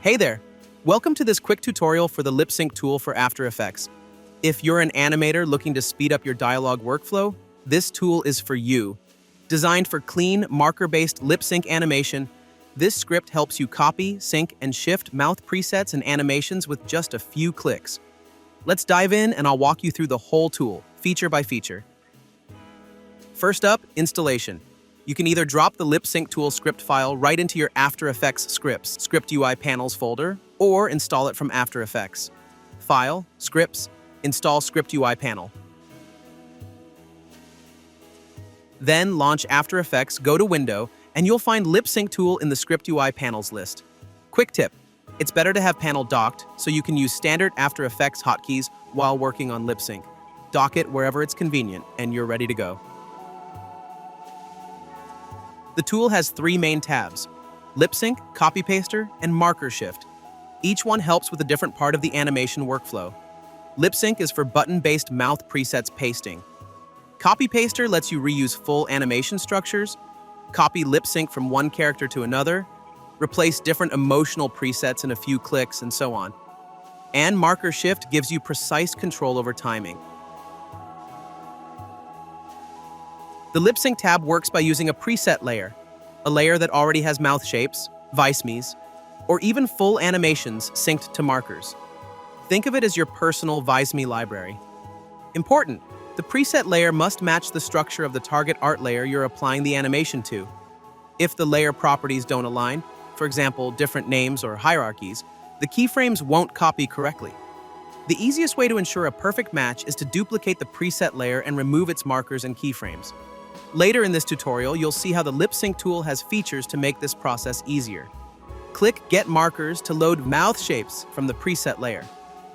Hey there! Welcome to this quick tutorial for the Lipsync tool for After Effects. If you're an animator looking to speed up your dialogue workflow, this tool is for you. Designed for clean, marker-based lip sync animation, this script helps you copy, sync, and shift mouth presets and animations with just a few clicks. Let's dive in and I'll walk you through the whole tool, feature by feature. First up, installation. You can either drop the LipsyncTool script file right into your After Effects Scripts Script UI Panels folder, or install it from After Effects. File, Scripts, Install Script UI Panel. Then launch After Effects, go to Window, and you'll find LipsyncTool in the Script UI Panels list. Quick tip, it's better to have panel docked so you can use standard After Effects hotkeys while working on lip sync. Dock it wherever it's convenient, and you're ready to go. The tool has three main tabs: Lipsync, CopyPaster, and MarkerShift. Each one helps with a different part of the animation workflow. Lipsync is for button-based mouth presets pasting. CopyPaster lets you reuse full animation structures, copy lip-sync from one character to another, replace different emotional presets in a few clicks, and so on. And MarkerShift gives you precise control over timing. The Lipsync tab works by using a preset layer, a layer that already has mouth shapes, vice-mes, or even full animations synced to markers. Think of it as your personal vice-me library. Important, the preset layer must match the structure of the target art layer you're applying the animation to. If the layer properties don't align, for example, different names or hierarchies, the keyframes won't copy correctly. The easiest way to ensure a perfect match is to duplicate the preset layer and remove its markers and keyframes. Later in this tutorial, you'll see how the Lipsync tool has features to make this process easier. Click Get Markers to load mouth shapes from the preset layer.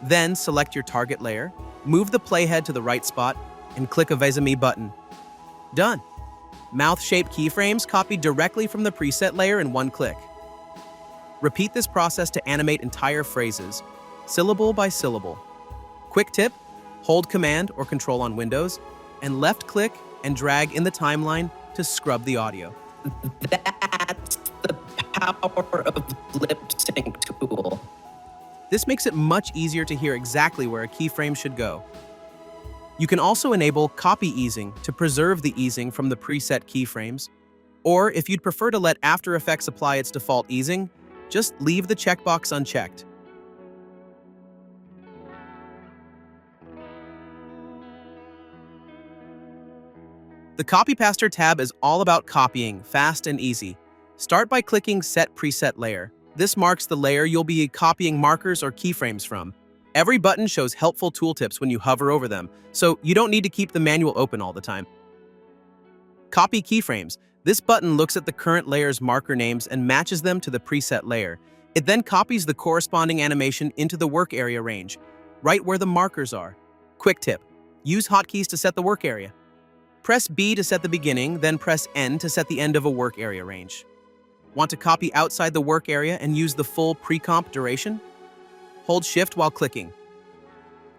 Then select your target layer, move the playhead to the right spot, and click a Vis-a-me button. Done! Mouth shape keyframes copied directly from the preset layer in one click. Repeat this process to animate entire phrases, syllable by syllable. Quick tip, hold Command or Control on Windows, and left-click and drag in the timeline to scrub the audio. That's the power of Lipsync tool. This makes it much easier to hear exactly where a keyframe should go. You can also enable copy easing to preserve the easing from the preset keyframes. Or if you'd prefer to let After Effects apply its default easing, just leave the checkbox unchecked. The CopyPaster tab is all about copying, fast and easy. Start by clicking Set Preset Layer. This marks the layer you'll be copying markers or keyframes from. Every button shows helpful tooltips when you hover over them, so you don't need to keep the manual open all the time. Copy Keyframes. This button looks at the current layer's marker names and matches them to the preset layer. It then copies the corresponding animation into the work area range, right where the markers are. Quick tip, use hotkeys to set the work area. Press B to set the beginning, then press N to set the end of a work area range. Want to copy outside the work area and use the full pre-comp duration? Hold Shift while clicking.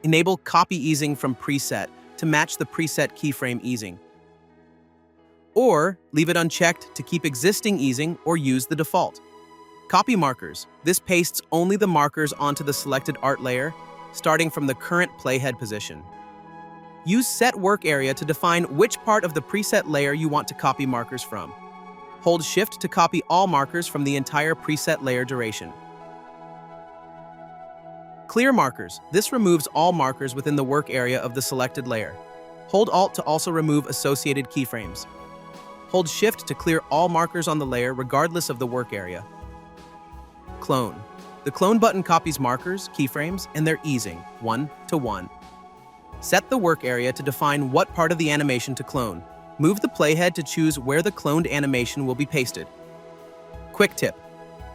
Enable copy easing from preset to match the preset keyframe easing. Or leave it unchecked to keep existing easing or use the default. Copy markers. This pastes only the markers onto the selected art layer, starting from the current playhead position. Use Set Work Area to define which part of the preset layer you want to copy markers from. Hold Shift to copy all markers from the entire preset layer duration. Clear Markers. This removes all markers within the work area of the selected layer. Hold Alt to also remove associated keyframes. Hold Shift to clear all markers on the layer regardless of the work area. Clone. The Clone button copies markers, keyframes, and their easing, one to one. Set the work area to define what part of the animation to clone. Move the playhead to choose where the cloned animation will be pasted. Quick tip,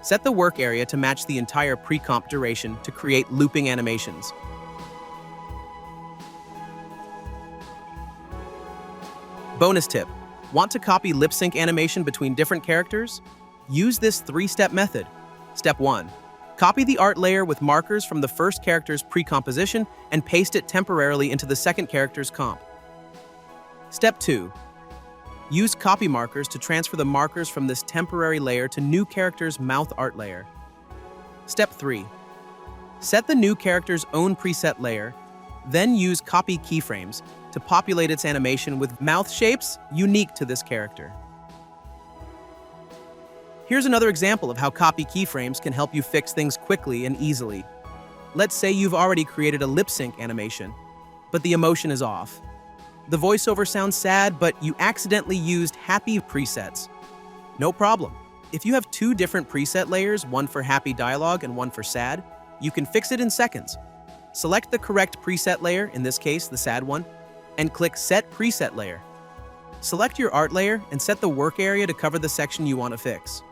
set the work area to match the entire pre-comp duration to create looping animations. Bonus tip, want to copy lip sync animation between different characters? Use this three-step method. Step 1. Copy the art layer with markers from the first character's pre-composition and paste it temporarily into the second character's comp. Step 2. Use copy markers to transfer the markers from this temporary layer to new character's mouth art layer. Step 3. Set the new character's own preset layer, then use copy keyframes to populate its animation with mouth shapes unique to this character. Here's another example of how copy keyframes can help you fix things quickly and easily. Let's say you've already created a lip sync animation, but the emotion is off. The voiceover sounds sad, but you accidentally used happy presets. No problem. If you have two different preset layers, one for happy dialogue and one for sad, you can fix it in seconds. Select the correct preset layer, in this case the sad one, and click Set Preset Layer. Select your art layer and set the work area to cover the section you want to fix.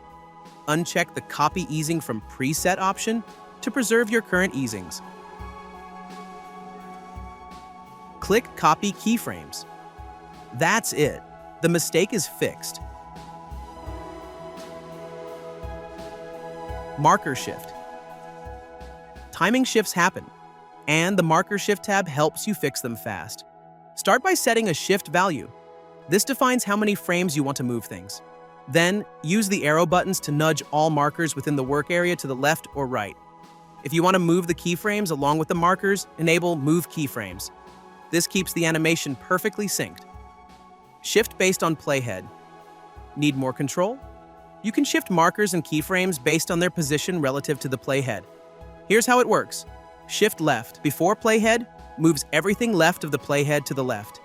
Uncheck the Copy Easing from Preset option to preserve your current easings. Click Copy Keyframes. That's it. The mistake is fixed. Marker shift. Timing shifts happen, and the MarkerShift tab helps you fix them fast. Start by setting a shift value. This defines how many frames you want to move things. Then, use the arrow buttons to nudge all markers within the work area to the left or right. If you want to move the keyframes along with the markers, enable Move Keyframes. This keeps the animation perfectly synced. Shift based on playhead. Need more control? You can shift markers and keyframes based on their position relative to the playhead. Here's how it works. Shift left before playhead moves everything left of the playhead to the left.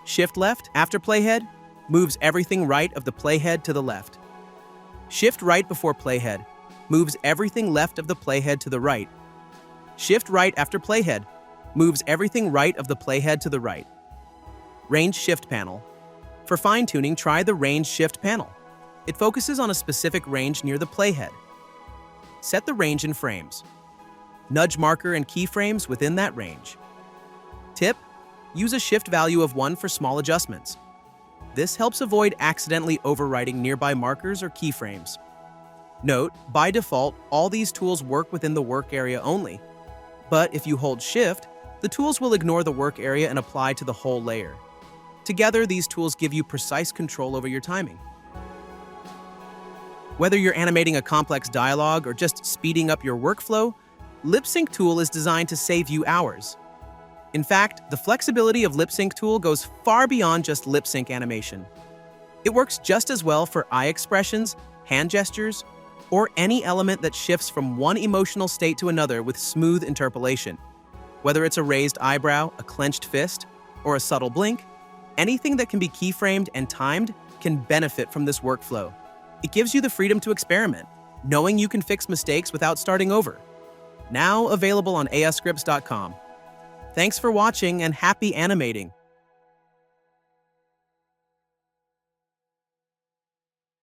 Shift left after playhead moves everything right of the playhead to the left. Shift right before playhead moves everything left of the playhead to the right. Shift right after playhead moves everything right of the playhead to the right. Range Shift Panel. For fine-tuning, try the Range Shift panel. It focuses on a specific range near the playhead. Set the range in frames. Nudge marker and keyframes within that range. Tip: use a shift value of 1 for small adjustments. This helps avoid accidentally overwriting nearby markers or keyframes. Note, by default, all these tools work within the work area only. But if you hold Shift, the tools will ignore the work area and apply to the whole layer. Together, these tools give you precise control over your timing. Whether you're animating a complex dialogue or just speeding up your workflow, LipsyncTool is designed to save you hours. In fact, the flexibility of LipsyncTool goes far beyond just lip sync animation. It works just as well for eye expressions, hand gestures, or any element that shifts from one emotional state to another with smooth interpolation. Whether it's a raised eyebrow, a clenched fist, or a subtle blink, anything that can be keyframed and timed can benefit from this workflow. It gives you the freedom to experiment, knowing you can fix mistakes without starting over. Now available on AScripts.com. Thanks for watching and happy animating!